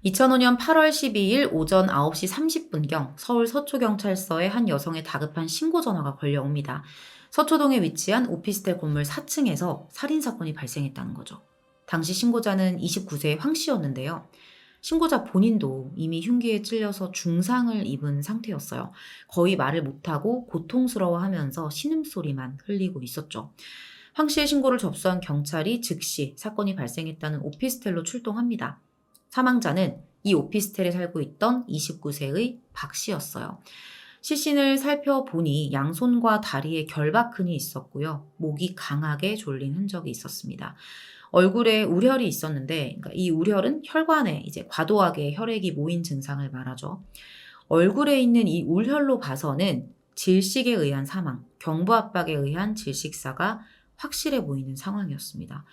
2005년 8월 12일 오전 9시 30분경 서울 서초경찰서에 한 여성의 다급한 신고 전화가 걸려옵니다. 서초동에 위치한 오피스텔 건물 4층에서 살인사건이 발생했다는 거죠. 당시 신고자는 29세의 황 씨였는데요. 신고자 본인도 이미 흉기에 찔려서 중상을 입은 상태였어요. 거의 말을 못하고 고통스러워하면서 신음소리만 흘리고 있었죠. 황 씨의 신고를 접수한 경찰이 즉시 사건이 발생했다는 오피스텔로 출동합니다. 사망자는 이 오피스텔에 살고 있던 29세의 박 씨였어요. 시신을 살펴보니 양손과 다리에 결박흔이 있었고요. 목이 강하게 졸린 흔적이 있었습니다. 얼굴에 우혈이 있었는데 이 우혈은 혈관에 이제 과도하게 혈액이 모인 증상을 말하죠. 얼굴에 있는 이 울혈로 봐서는 질식에 의한 사망, 경부 압박에 의한 질식사가 확실해 보이는 상황이었습니다.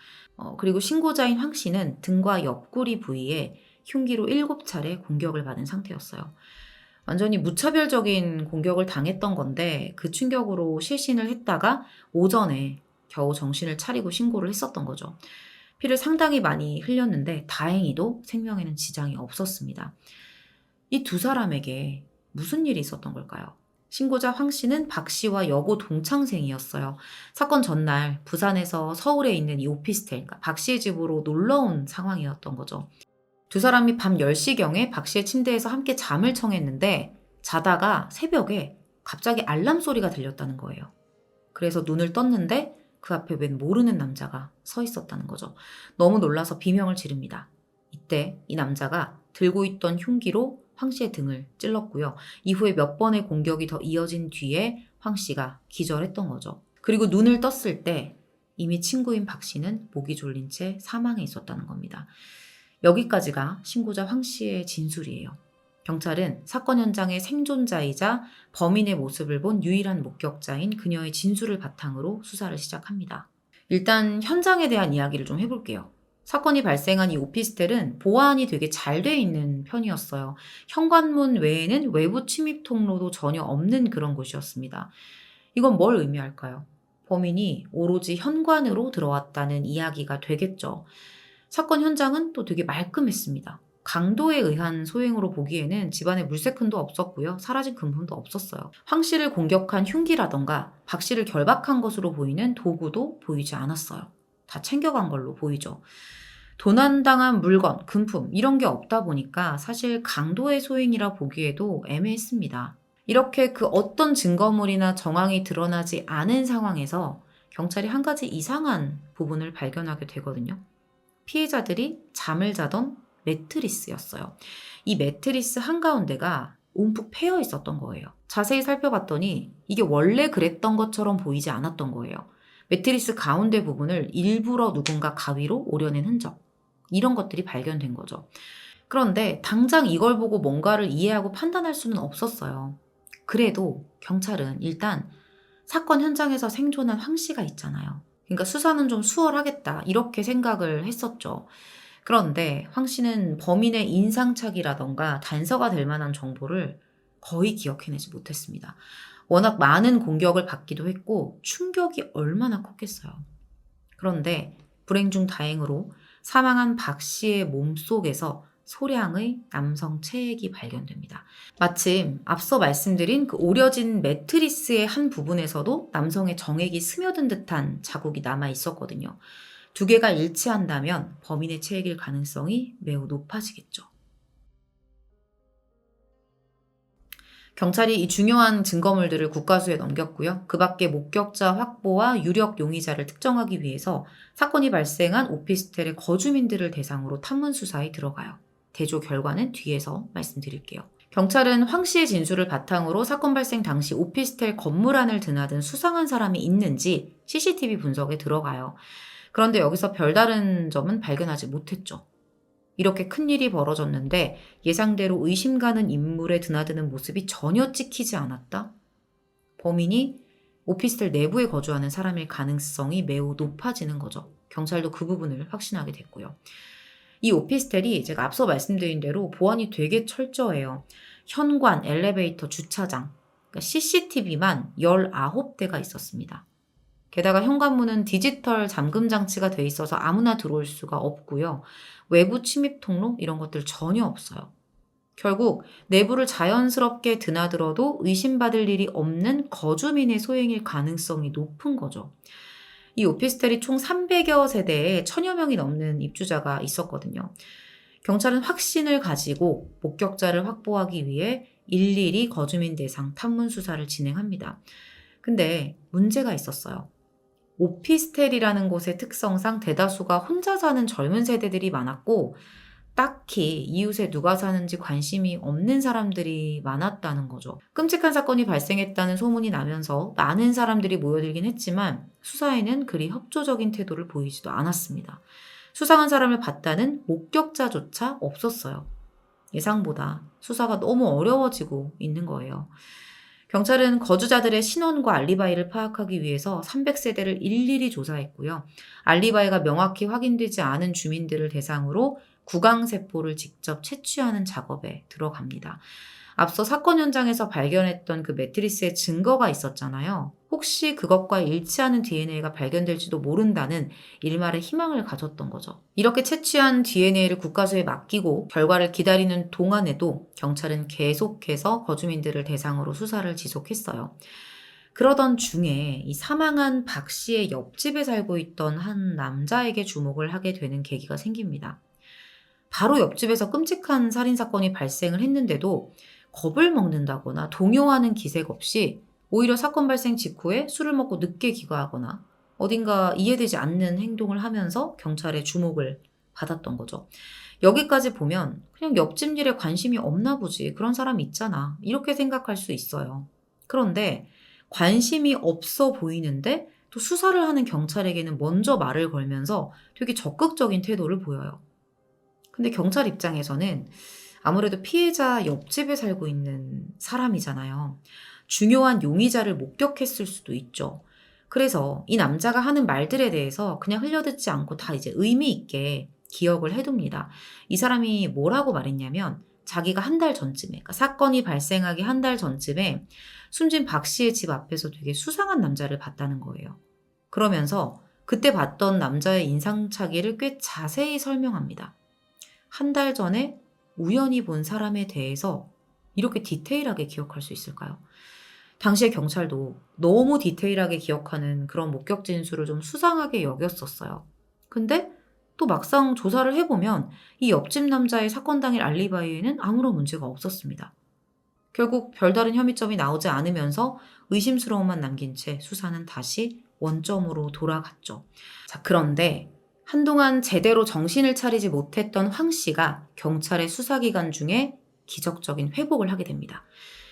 그리고 신고자인 황 씨는 등과 옆구리 부위에 흉기로 7차례 공격을 받은 상태였어요. 완전히 무차별적인 공격을 당했던 건데 그 충격으로 실신을 했다가 오전에 겨우 정신을 차리고 신고를 했었던 거죠. 피를 상당히 많이 흘렸는데 다행히도 생명에는 지장이 없었습니다. 이 두 사람에게 무슨 일이 있었던 걸까요? 신고자 황 씨는 박 씨와 여고 동창생이었어요. 사건 전날 부산에서 서울에 있는 이 오피스텔, 그러니까 박 씨의 집으로 놀러 온 상황이었던 거죠. 두 사람이 밤 10시경에 박 씨의 침대에서 함께 잠을 청했는데 자다가 새벽에 갑자기 알람 소리가 들렸다는 거예요. 그래서 눈을 떴는데 그 앞에 웬 모르는 남자가 서 있었다는 거죠. 너무 놀라서 비명을 지릅니다. 이때 이 남자가 들고 있던 흉기로 황 씨의 등을 찔렀고요. 이후에 몇 번의 공격이 더 이어진 뒤에 황 씨가 기절했던 거죠. 그리고 눈을 떴을 때 이미 친구인 박 씨는 목이 졸린 채 사망해 있었다는 겁니다. 여기까지가 신고자 황 씨의 진술이에요. 경찰은 사건 현장의 생존자이자 범인의 모습을 본 유일한 목격자인 그녀의 진술을 바탕으로 수사를 시작합니다. 일단 현장에 대한 이야기를 좀 해볼게요. 사건이 발생한 이 오피스텔은 보안이 되게 잘 돼 있는 편이었어요. 현관문 외에는 외부 침입 통로도 전혀 없는 그런 곳이었습니다. 이건 뭘 의미할까요? 범인이 오로지 현관으로 들어왔다는 이야기가 되겠죠. 사건 현장은 또 되게 말끔했습니다. 강도에 의한 소행으로 보기에는 집안에 물색흔도 없었고요. 사라진 금품도 없었어요. 황 씨를 공격한 흉기라던가 박 씨를 결박한 것으로 보이는 도구도 보이지 않았어요. 다 챙겨간 걸로 보이죠. 도난당한 물건, 금품 이런 게 없다 보니까 사실 강도의 소행이라 보기에도 애매했습니다. 이렇게 그 어떤 증거물이나 정황이 드러나지 않은 상황에서 경찰이 한 가지 이상한 부분을 발견하게 되거든요. 피해자들이 잠을 자던 매트리스였어요. 이 매트리스 한가운데가 움푹 패여 있었던 거예요. 자세히 살펴봤더니 이게 원래 그랬던 것처럼 보이지 않았던 거예요. 매트리스 가운데 부분을 일부러 누군가 가위로 오려낸 흔적. 이런 것들이 발견된 거죠. 그런데 당장 이걸 보고 뭔가를 이해하고 판단할 수는 없었어요. 그래도 경찰은 일단 사건 현장에서 생존한 황 씨가 있잖아요. 그러니까 수사는 좀 수월하겠다 이렇게 생각을 했었죠. 그런데 황 씨는 범인의 인상착이라던가 단서가 될 만한 정보를 거의 기억해내지 못했습니다. 워낙 많은 공격을 받기도 했고 충격이 얼마나 컸겠어요. 그런데 불행 중 다행으로 사망한 박 씨의 몸속에서 소량의 남성 체액이 발견됩니다. 마침 앞서 말씀드린 그 오려진 매트리스의 한 부분에서도 남성의 정액이 스며든 듯한 자국이 남아 있었거든요. 두 개가 일치한다면 범인의 체액일 가능성이 매우 높아지겠죠. 경찰이 이 중요한 증거물들을 국과수에 넘겼고요. 그 밖에 목격자 확보와 유력 용의자를 특정하기 위해서 사건이 발생한 오피스텔의 거주민들을 대상으로 탐문 수사에 들어가요. 대조 결과는 뒤에서 말씀드릴게요. 경찰은 황 씨의 진술을 바탕으로 사건 발생 당시 오피스텔 건물 안을 드나든 수상한 사람이 있는지 CCTV 분석에 들어가요. 그런데 여기서 별다른 점은 발견하지 못했죠. 이렇게 큰일이 벌어졌는데 예상대로 의심 가는 인물에 드나드는 모습이 전혀 찍히지 않았다? 범인이 오피스텔 내부에 거주하는 사람일 가능성이 매우 높아지는 거죠. 경찰도 그 부분을 확신하게 됐고요. 이 오피스텔이 제가 앞서 말씀드린 대로 보안이 되게 철저해요. 현관, 엘리베이터, 주차장, 그러니까 CCTV만 19대가 있었습니다. 게다가 현관문은 디지털 잠금 장치가 돼 있어서 아무나 들어올 수가 없고요. 외부 침입 통로 이런 것들 전혀 없어요. 결국 내부를 자연스럽게 드나들어도 의심받을 일이 없는 거주민의 소행일 가능성이 높은 거죠. 이 오피스텔이 총 300여 세대에 1000여 명이 넘는 입주자가 있었거든요. 경찰은 확신을 가지고 목격자를 확보하기 위해 일일이 거주민 대상 탐문 수사를 진행합니다. 근데 문제가 있었어요. 오피스텔이라는 곳의 특성상 대다수가 혼자 사는 젊은 세대들이 많았고, 딱히 이웃에 누가 사는지 관심이 없는 사람들이 많았다는 거죠. 끔찍한 사건이 발생했다는 소문이 나면서 많은 사람들이 모여들긴 했지만 수사에는 그리 협조적인 태도를 보이지도 않았습니다. 수상한 사람을 봤다는 목격자조차 없었어요. 예상보다 수사가 너무 어려워지고 있는 거예요. 경찰은 거주자들의 신원과 알리바이를 파악하기 위해서 300세대를 일일이 조사했고요. 알리바이가 명확히 확인되지 않은 주민들을 대상으로 구강세포를 직접 채취하는 작업에 들어갑니다. 앞서 사건 현장에서 발견했던 그 매트리스에 증거가 있었잖아요. 혹시 그것과 일치하는 DNA가 발견될지도 모른다는 일말의 희망을 가졌던 거죠. 이렇게 채취한 DNA를 국가수에 맡기고 결과를 기다리는 동안에도 경찰은 계속해서 거주민들을 대상으로 수사를 지속했어요. 그러던 중에 이 사망한 박 씨의 옆집에 살고 있던 한 남자에게 주목을 하게 되는 계기가 생깁니다. 바로 옆집에서 끔찍한 살인사건이 발생을 했는데도 겁을 먹는다거나 동요하는 기색 없이 오히려 사건 발생 직후에 술을 먹고 늦게 귀가하거나 어딘가 이해되지 않는 행동을 하면서 경찰의 주목을 받았던 거죠. 여기까지 보면 그냥 옆집 일에 관심이 없나 보지. 그런 사람이 있잖아. 이렇게 생각할 수 있어요. 그런데 관심이 없어 보이는데 또 수사를 하는 경찰에게는 먼저 말을 걸면서 되게 적극적인 태도를 보여요. 근데 경찰 입장에서는 아무래도 피해자 옆집에 살고 있는 사람이잖아요. 중요한 용의자를 목격했을 수도 있죠. 그래서 이 남자가 하는 말들에 대해서 그냥 흘려듣지 않고 다 이제 의미 있게 기억을 해둡니다. 이 사람이 뭐라고 말했냐면 자기가 한 달 전쯤에, 그러니까 사건이 발생하기 한 달 전쯤에 숨진 박 씨의 집 앞에서 되게 수상한 남자를 봤다는 거예요. 그러면서 그때 봤던 남자의 인상착의를 꽤 자세히 설명합니다. 한 달 전에 우연히 본 사람에 대해서 이렇게 디테일하게 기억할 수 있을까요? 당시에 경찰도 너무 디테일하게 기억하는 그런 목격 진술을 좀 수상하게 여겼었어요. 근데 또 막상 조사를 해보면 이 옆집 남자의 사건 당일 알리바이에는 아무런 문제가 없었습니다. 결국 별다른 혐의점이 나오지 않으면서 의심스러움만 남긴 채 수사는 다시 원점으로 돌아갔죠. 자, 그런데 한동안 제대로 정신을 차리지 못했던 황 씨가 경찰의 수사기간 중에 기적적인 회복을 하게 됩니다.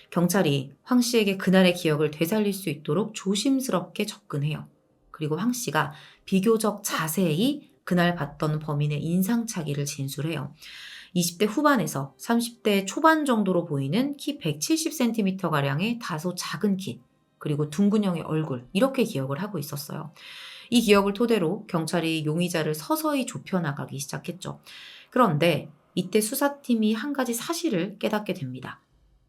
경찰이 황 씨에게 그날의 기억을 되살릴 수 있도록 조심스럽게 접근해요. 그리고 황 씨가 비교적 자세히 그날 봤던 범인의 인상착의를 진술해요. 20대 후반에서 30대 초반 정도로 보이는 키 170cm가량의 다소 작은 키, 그리고 둥근형의 얼굴, 이렇게 기억을 하고 있었어요. 이 기억을 토대로 경찰이 용의자를 서서히 좁혀나가기 시작했죠. 그런데 이때 수사팀이 한 가지 사실을 깨닫게 됩니다.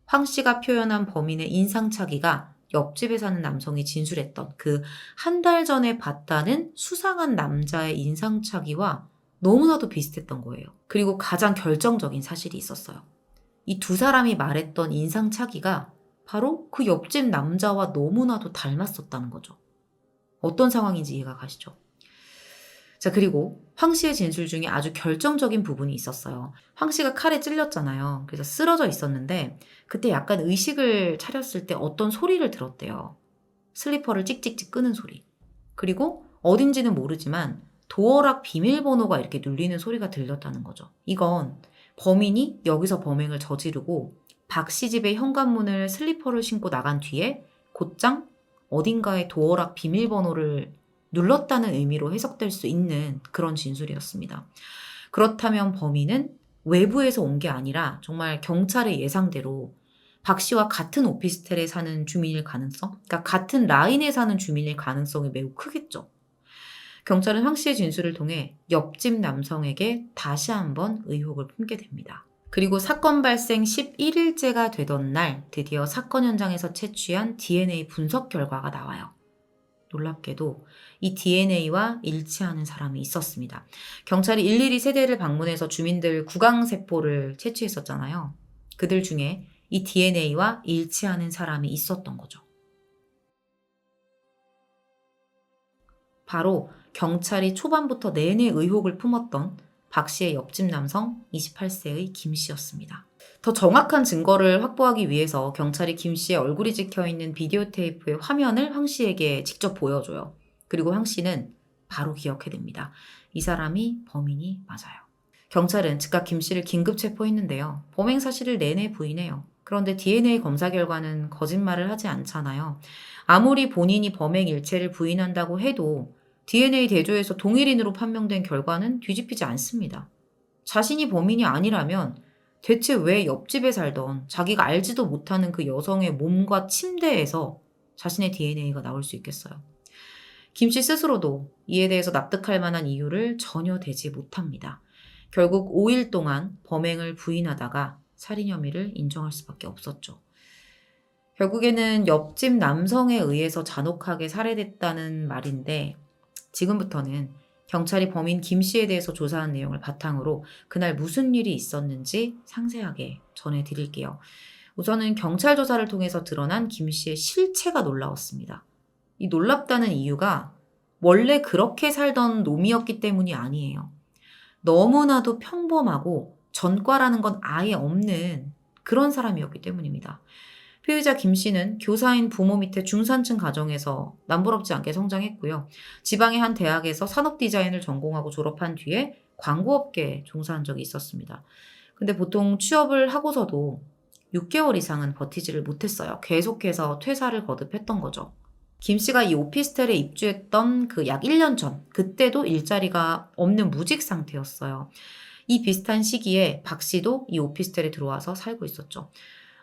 황 씨가 표현한 범인의 인상착의가 옆집에 사는 남성이 진술했던 그 한 달 전에 봤다는 수상한 남자의 인상착의와 너무나도 비슷했던 거예요. 그리고 가장 결정적인 사실이 있었어요. 이 두 사람이 말했던 인상착의가 바로 그 옆집 남자와 너무나도 닮았었다는 거죠. 어떤 상황인지 이해가 가시죠? 자, 그리고 황 씨의 진술 중에 아주 결정적인 부분이 있었어요. 황 씨가 칼에 찔렸잖아요. 그래서 쓰러져 있었는데 그때 약간 의식을 차렸을 때 어떤 소리를 들었대요. 슬리퍼를 찍찍찍 끄는 소리. 그리고 어딘지는 모르지만 도어락 비밀번호가 이렇게 눌리는 소리가 들렸다는 거죠. 이건 범인이 여기서 범행을 저지르고 박 씨 집의 현관문을 슬리퍼를 신고 나간 뒤에 곧장 어딘가에 도어락 비밀번호를 눌렀다는 의미로 해석될 수 있는 그런 진술이었습니다. 그렇다면 범인은 외부에서 온 게 아니라 정말 경찰의 예상대로 박 씨와 같은 오피스텔에 사는 주민일 가능성, 그러니까 같은 라인에 사는 주민일 가능성이 매우 크겠죠. 경찰은 황 씨의 진술을 통해 옆집 남성에게 다시 한번 의혹을 품게 됩니다. 그리고 사건 발생 11일째가 되던 날 드디어 사건 현장에서 채취한 DNA 분석 결과가 나와요. 놀랍게도 이 DNA와 일치하는 사람이 있었습니다. 경찰이 일일이 세대를 방문해서 주민들 구강세포를 채취했었잖아요. 그들 중에 이 DNA와 일치하는 사람이 있었던 거죠. 바로 경찰이 초반부터 내내 의혹을 품었던 박 씨의 옆집 남성 28세의 김 씨였습니다. 더 정확한 증거를 확보하기 위해서 경찰이 김 씨의 얼굴이 찍혀 있는 비디오 테이프의 화면을 황 씨에게 직접 보여줘요. 그리고 황 씨는 바로 기억해냅니다. 이 사람이 범인이 맞아요. 경찰은 즉각 김 씨를 긴급 체포했는데요. 범행 사실을 내내 부인해요. 그런데 DNA 검사 결과는 거짓말을 하지 않잖아요. 아무리 본인이 범행 일체를 부인한다고 해도 DNA 대조에서 동일인으로 판명된 결과는 뒤집히지 않습니다. 자신이 범인이 아니라면 대체 왜 옆집에 살던 자기가 알지도 못하는 그 여성의 몸과 침대에서 자신의 DNA가 나올 수 있겠어요. 김 씨 스스로도 이에 대해서 납득할 만한 이유를 전혀 대지 못합니다. 결국 5일 동안 범행을 부인하다가 살인 혐의를 인정할 수밖에 없었죠. 결국에는 옆집 남성에 의해서 잔혹하게 살해됐다는 말인데 지금부터는 경찰이 범인 김 씨에 대해서 조사한 내용을 바탕으로 그날 무슨 일이 있었는지 상세하게 전해드릴게요. 우선은 경찰 조사를 통해서 드러난 김 씨의 실체가 놀라웠습니다. 이 놀랍다는 이유가 원래 그렇게 살던 놈이었기 때문이 아니에요. 너무나도 평범하고 전과라는 건 아예 없는 그런 사람이었기 때문입니다. 피의자 김 씨는 교사인 부모 밑에 중산층 가정에서 남부럽지 않게 성장했고요. 지방의 한 대학에서 산업 디자인을 전공하고 졸업한 뒤에 광고업계에 종사한 적이 있었습니다. 근데 보통 취업을 하고서도 6개월 이상은 버티지를 못했어요. 계속해서 퇴사를 거듭했던 거죠. 김 씨가 이 오피스텔에 입주했던 그 약 1년 전, 그때도 일자리가 없는 무직 상태였어요. 이 비슷한 시기에 박 씨도 이 오피스텔에 들어와서 살고 있었죠.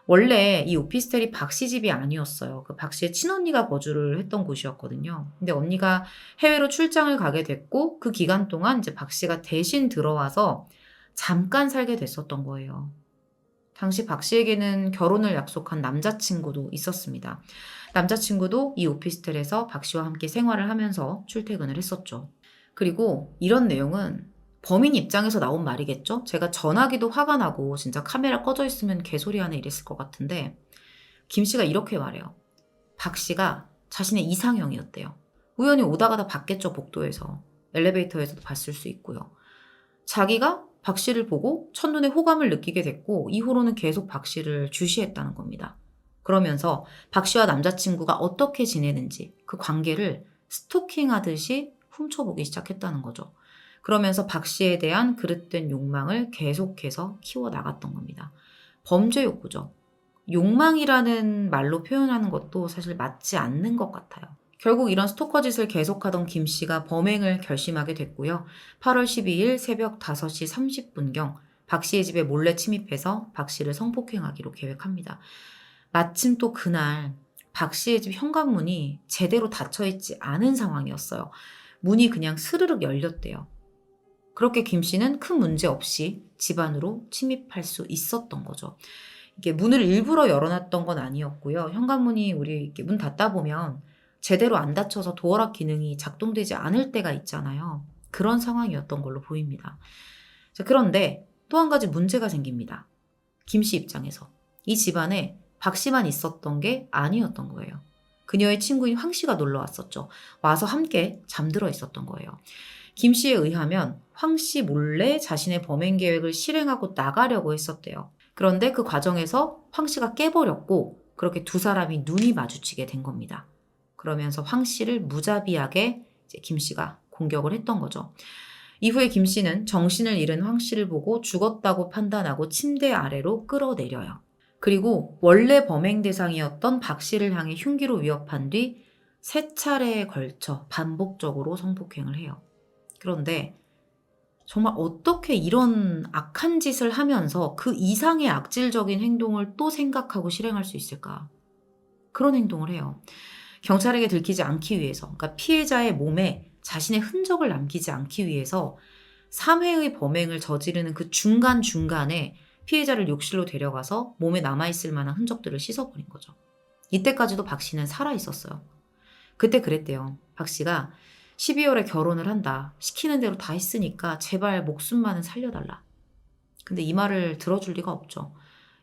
원래 이 오피스텔이 박 씨 집이 아니었어요. 그 박 씨의 친언니가 거주를 했던 곳이었거든요. 근데 언니가 해외로 출장을 가게 됐고 그 기간 동안 이제 박 씨가 대신 들어와서 잠깐 살게 됐었던 거예요. 당시 박 씨에게는 결혼을 약속한 남자친구도 있었습니다. 남자친구도 이 오피스텔에서 박 씨와 함께 생활을 하면서 출퇴근을 했었죠. 그리고 이런 내용은 범인 입장에서 나온 말이겠죠? 제가 전화기도 화가 나고 진짜 카메라 꺼져 있으면 개소리 하네 이랬을 것 같은데 김 씨가 이렇게 말해요. 박 씨가 자신의 이상형이었대요. 우연히 오다 가다 봤겠죠, 복도에서. 엘리베이터에서도 봤을 수 있고요. 자기가 박 씨를 보고 첫눈에 호감을 느끼게 됐고 이후로는 계속 박 씨를 주시했다는 겁니다. 그러면서 박 씨와 남자친구가 어떻게 지내는지 그 관계를 스토킹하듯이 훔쳐보기 시작했다는 거죠. 그러면서 박 씨에 대한 그릇된 욕망을 계속해서 키워나갔던 겁니다. 범죄 욕구죠. 욕망이라는 말로 표현하는 것도 사실 맞지 않는 것 같아요. 결국 이런 스토커 짓을 계속하던 김 씨가 범행을 결심하게 됐고요. 8월 12일 새벽 5시 30분경 박 씨의 집에 몰래 침입해서 박 씨를 성폭행하기로 계획합니다. 마침 또 그날 박 씨의 집 현관문이 제대로 닫혀있지 않은 상황이었어요. 문이 그냥 스르륵 열렸대요. 그렇게 김 씨는 큰 문제 없이 집 안으로 침입할 수 있었던 거죠. 이게 문을 일부러 열어놨던 건 아니었고요. 현관문이 우리 이렇게 문 닫다 보면 제대로 안 닫혀서 도어락 기능이 작동되지 않을 때가 있잖아요. 그런 상황이었던 걸로 보입니다. 자, 그런데 또 한 가지 문제가 생깁니다. 김 씨 입장에서. 이 집안에 박 씨만 있었던 게 아니었던 거예요. 그녀의 친구인 황 씨가 놀러 왔었죠. 와서 함께 잠들어 있었던 거예요. 김 씨에 의하면 황 씨 몰래 자신의 범행 계획을 실행하고 나가려고 했었대요. 그런데 그 과정에서 황 씨가 깨버렸고 그렇게 두 사람이 눈이 마주치게 된 겁니다. 그러면서 황 씨를 무자비하게 이제 김 씨가 공격을 했던 거죠. 이후에 김 씨는 정신을 잃은 황 씨를 보고 죽었다고 판단하고 침대 아래로 끌어내려요. 그리고 원래 범행 대상이었던 박 씨를 향해 흉기로 위협한 뒤 3차례에 걸쳐 반복적으로 성폭행을 해요. 그런데 정말 어떻게 이런 악한 짓을 하면서 그 이상의 악질적인 행동을 또 생각하고 실행할 수 있을까? 그런 행동을 해요. 경찰에게 들키지 않기 위해서, 그러니까 피해자의 몸에 자신의 흔적을 남기지 않기 위해서 3회의 범행을 저지르는 그 중간중간에 피해자를 욕실로 데려가서 몸에 남아있을 만한 흔적들을 씻어버린 거죠. 이때까지도 박 씨는 살아있었어요. 그때 그랬대요. 박 씨가 12월에 결혼을 한다. 시키는 대로 다 했으니까 제발 목숨만은 살려달라. 근데 이 말을 들어줄 리가 없죠.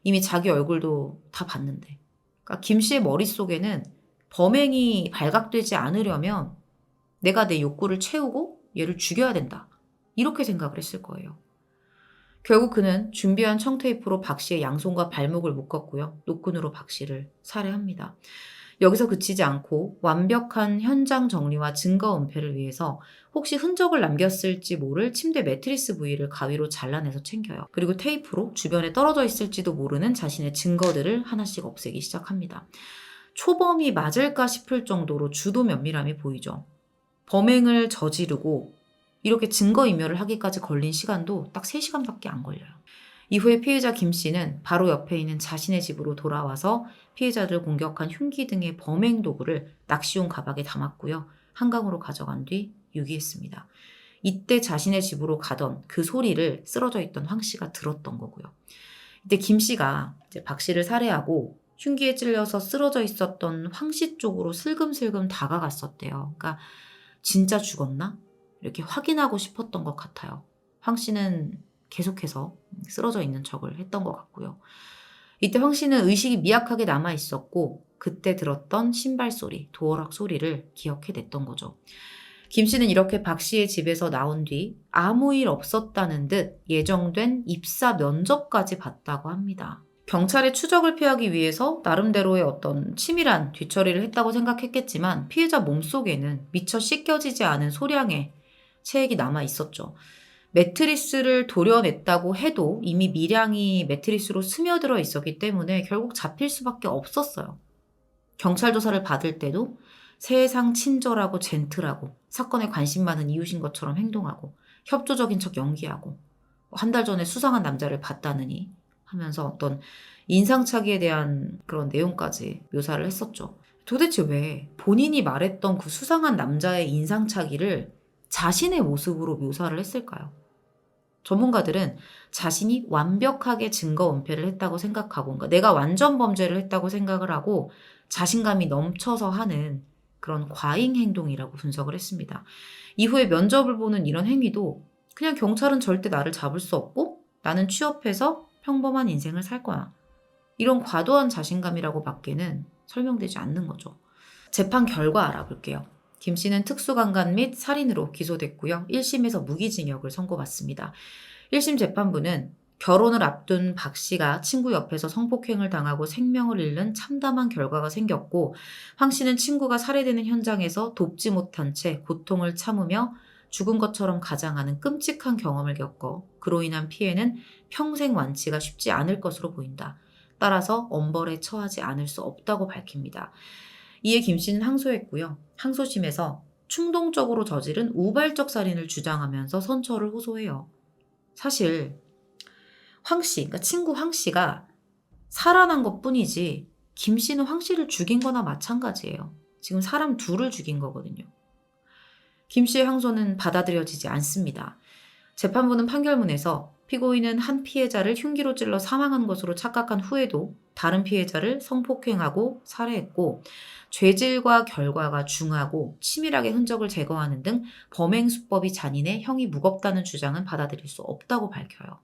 이미 자기 얼굴도 다 봤는데. 그러니까 김 씨의 머릿속에는 범행이 발각되지 않으려면 내가 내 욕구를 채우고 얘를 죽여야 된다. 이렇게 생각을 했을 거예요. 결국 그는 준비한 청테이프로 박 씨의 양손과 발목을 묶었고요. 노끈으로 박 씨를 살해합니다. 여기서 그치지 않고 완벽한 현장 정리와 증거 은폐를 위해서 혹시 흔적을 남겼을지 모를 침대 매트리스 부위를 가위로 잘라내서 챙겨요. 그리고 테이프로 주변에 떨어져 있을지도 모르는 자신의 증거들을 하나씩 없애기 시작합니다. 초범이 맞을까 싶을 정도로 주도 면밀함이 보이죠. 범행을 저지르고 이렇게 증거인멸을 하기까지 걸린 시간도 딱 3시간밖에 안 걸려요. 이후에 피해자 김 씨는 바로 옆에 있는 자신의 집으로 돌아와서 피해자들 공격한 흉기 등의 범행 도구를 낚시용 가방에 담았고요. 한강으로 가져간 뒤 유기했습니다. 이때 자신의 집으로 가던 그 소리를 쓰러져 있던 황 씨가 들었던 거고요. 이때 김 씨가 이제 박 씨를 살해하고 흉기에 찔려서 쓰러져 있었던 황 씨 쪽으로 슬금슬금 다가갔었대요. 그러니까 진짜 죽었나? 이렇게 확인하고 싶었던 것 같아요. 황 씨는 계속해서 쓰러져 있는 척을 했던 것 같고요. 이때 황 씨는 의식이 미약하게 남아 있었고 그때 들었던 신발 소리, 도어락 소리를 기억해냈던 거죠. 김 씨는 이렇게 박 씨의 집에서 나온 뒤 아무 일 없었다는 듯 예정된 입사 면접까지 봤다고 합니다. 경찰의 추적을 피하기 위해서 나름대로의 어떤 치밀한 뒤처리를 했다고 생각했겠지만 피해자 몸속에는 미처 씻겨지지 않은 소량의 체액이 남아 있었죠. 매트리스를 도려냈다고 해도 이미 미량이 매트리스로 스며들어 있었기 때문에 결국 잡힐 수밖에 없었어요. 경찰 조사를 받을 때도 세상 친절하고 젠틀하고 사건에 관심 많은 이웃인 것처럼 행동하고 협조적인 척 연기하고 한 달 전에 수상한 남자를 봤다느니 하면서 어떤 인상착의에 대한 그런 내용까지 묘사를 했었죠. 도대체 왜 본인이 말했던 그 수상한 남자의 인상착의를 자신의 모습으로 묘사를 했을까요? 전문가들은 자신이 완벽하게 증거 은폐를 했다고 생각하고, 그러니까 내가 완전 범죄를 했다고 생각을 하고 자신감이 넘쳐서 하는 그런 과잉 행동이라고 분석을 했습니다. 이후에 면접을 보는 이런 행위도 그냥 경찰은 절대 나를 잡을 수 없고 나는 취업해서 평범한 인생을 살 거야. 이런 과도한 자신감이라고 밖에는 설명되지 않는 거죠. 재판 결과 알아볼게요. 김 씨는 특수강간 및 살인으로 기소됐고요. 1심에서 무기징역을 선고받습니다. 1심 재판부는 결혼을 앞둔 박 씨가 친구 옆에서 성폭행을 당하고 생명을 잃는 참담한 결과가 생겼고 황 씨는 친구가 살해되는 현장에서 돕지 못한 채 고통을 참으며 죽은 것처럼 가장하는 끔찍한 경험을 겪어 그로 인한 피해는 평생 완치가 쉽지 않을 것으로 보인다. 따라서 엄벌에 처하지 않을 수 없다고 밝힙니다. 이에 김 씨는 항소했고요. 항소심에서 충동적으로 저지른 우발적 살인을 주장하면서 선처를 호소해요. 사실 황 씨, 그러니까 친구 황 씨가 살아난 것뿐이지 김 씨는 황 씨를 죽인 거나 마찬가지예요. 지금 사람 둘을 죽인 거거든요. 김 씨의 항소는 받아들여지지 않습니다. 재판부는 판결문에서 피고인은 한 피해자를 흉기로 찔러 사망한 것으로 착각한 후에도 다른 피해자를 성폭행하고 살해했고 죄질과 결과가 중하고 치밀하게 흔적을 제거하는 등 범행 수법이 잔인해 형이 무겁다는 주장은 받아들일 수 없다고 밝혀요.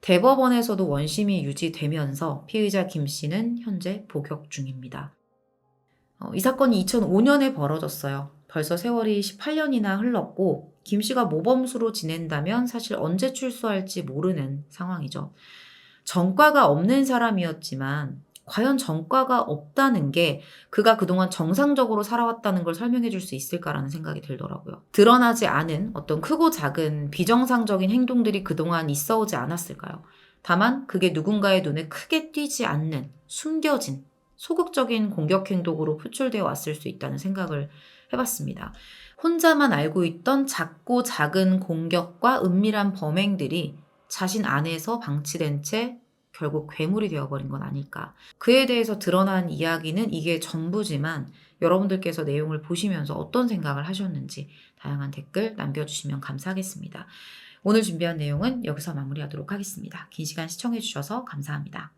대법원에서도 원심이 유지되면서 피의자 김 씨는 현재 복역 중입니다. 이 사건이 2005년에 벌어졌어요. 벌써 세월이 18년이나 흘렀고 김 씨가 모범수로 지낸다면 사실 언제 출소할지 모르는 상황이죠. 전과가 없는 사람이었지만 과연 전과가 없다는 게 그가 그동안 정상적으로 살아왔다는 걸 설명해 줄 수 있을까라는 생각이 들더라고요. 드러나지 않은 어떤 크고 작은 비정상적인 행동들이 그동안 있어 오지 않았을까요? 다만 그게 누군가의 눈에 크게 띄지 않는 숨겨진 소극적인 공격 행동으로 표출되어 왔을 수 있다는 생각을 해봤습니다. 혼자만 알고 있던 작고 작은 공격과 은밀한 범행들이 자신 안에서 방치된 채 결국 괴물이 되어버린 건 아닐까. 그에 대해서 드러난 이야기는 이게 전부지만 여러분들께서 내용을 보시면서 어떤 생각을 하셨는지 다양한 댓글 남겨주시면 감사하겠습니다. 오늘 준비한 내용은 여기서 마무리하도록 하겠습니다. 긴 시간 시청해주셔서 감사합니다.